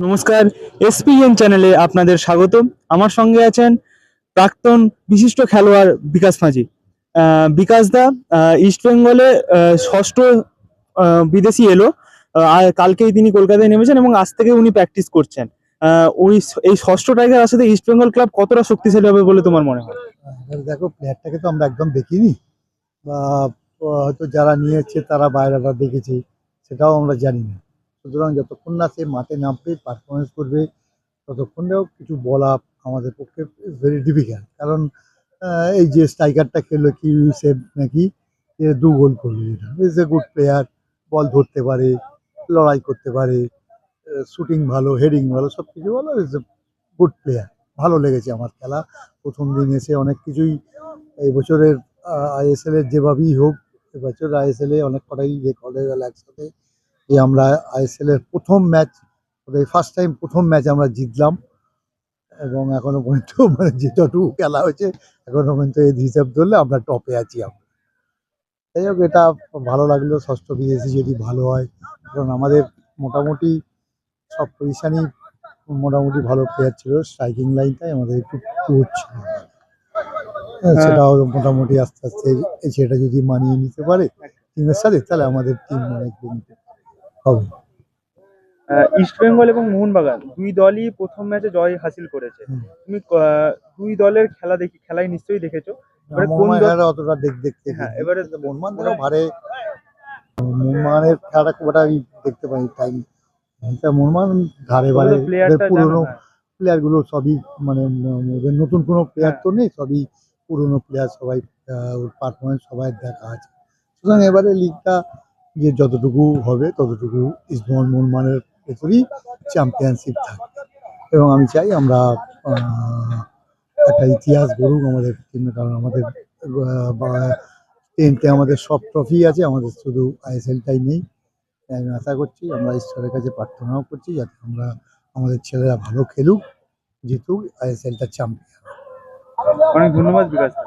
নমস্কার, এসপিএন চ্যানেলে আপনাদের স্বাগতম। আমার সঙ্গে আছেন প্রাক্তন বিশিষ্ট খেলোয়াড় বিকাশ মাঝি। বিকাশ দা ইস্ট বেঙ্গলে ষষ্ঠ বিদেশি এলো। আর কালকেই তিনি কলকাতায় নেমেছেন এবং আজ থেকে উনি প্র্যাকটিস করছেন। ওই এই ষষ্ঠ টাইগার আসাতে ইস্ট বেঙ্গল ক্লাব কতটা শক্তিশালী হবে বলে তোমার মনে হয়? এবার দেখো, প্লেয়ারটাকে তো আমরা একদম দেখিনি, বা হয়তো যারা নিয়েছে তারা বাইরেটা দেখেছে, সেটাও আমরা জানি না। সুতরাং যতক্ষণ না সে মাঠে নামবে, পারফরমেন্স করবে, ততক্ষণেও কিছু বলা আমাদের পক্ষে ভেরি ডিফিকাল্ট। কারণ এই যে স্ট্রাইকারটা খেললো কি সেভ নাকি, এ 2 গোল করলো, যেটা ইজ এ গুড প্লেয়ার। বল ধরতে পারে, লড়াই করতে পারে, শুটিং ভালো, হেডিং ভালো, সব কিছু ভালো, ইজ এ গুড প্লেয়ার। ভালো লেগেছে আমার খেলা। প্রথম দিন এসে অনেক কিছুই এই বছরের আইএসএল এর যেভাবেই হোক, এবছর আইএসএল এ অনেক কটাই রেকর্ড হয়ে গেল একসাথে। এই আমরা আইএসএল এর প্রথম ম্যাচ, ফার্স্ট টাইম প্রথম ম্যাচ আমরা জিতলাম, এবং এখনো পর্যন্ত মানে যেটুকু খেলা হয়েছে এখনো পর্যন্ত এই হিসাব ধরলে আমরা টপে আছি আমরা। যাই হোক, এটা ভালো লাগলো। ষষ্ঠ বিদেশি যদি ভালো হয়, কারণ আমাদের মোটামুটি সব পজিশনই মোটামুটি ভালো প্লেয়ার ছিল। স্ট্রাইকিং লাইনটাই আমাদের একটু পুর ছিল। সেটাও মোটামুটি আস্তে আস্তে সেটা যদি মানিয়ে নিতে পারে টিমের সাথে, তাহলে আমাদের টিম অনেক বেনিফিট হবে। ইস্ট বেঙ্গল এবং মোহনবাগান দুই দলই প্রথম ম্যাচে জয় হাসিল করেছে। তুমি দুই দলের খেলাই নিশ্চয়ই দেখেছো। এবারে কোন মোহনবাগানের দল? খেলাটা অতটা দেখতে হ্যাঁ, গেছি, এবারে কিন্তু মোহনবাগানও ভারে। মোহনবাগানের খেলাটা খুব একটা দেখতে পাই টাইম। মোহনবাগান ধারে বারে ওদের প্লেয়ারটা জানো? পুরনো হ্যাঁ, প্লেয়ারগুলো সবই, মানে ওদের নতুন কোনো প্লেয়ার হ্যাঁ। তো নেই, সবই পুরনো প্লেয়ার। সবাই পারফরমেন্স সবাই দেখা আছে। সুতরাং এবারে লিগটা যে যতটুকু হবে ততটুকু ইস্টবেঙ্গল মোহনবাগানের ভেতরেই চ্যাম্পিয়নশিপ থাকবে, এবং আমি চাই আমরা একটা ইতিহাস গড়ুক আমাদের টিমে। কারণ আমাদের 10তে আমাদের সব ট্রফি আছে, আমাদের শুধু আইএসএলটাই নেই। তাই আমি আশা করছি, আমরা ঈশ্বরের কাছে প্রার্থনাও করছি যাতে আমরা আমাদের ছেলেরা ভালো খেলুক, জিতুক, আইএসএলটা চ্যাম্পিয়ন। অনেক ধন্যবাদ বিকাশ দা।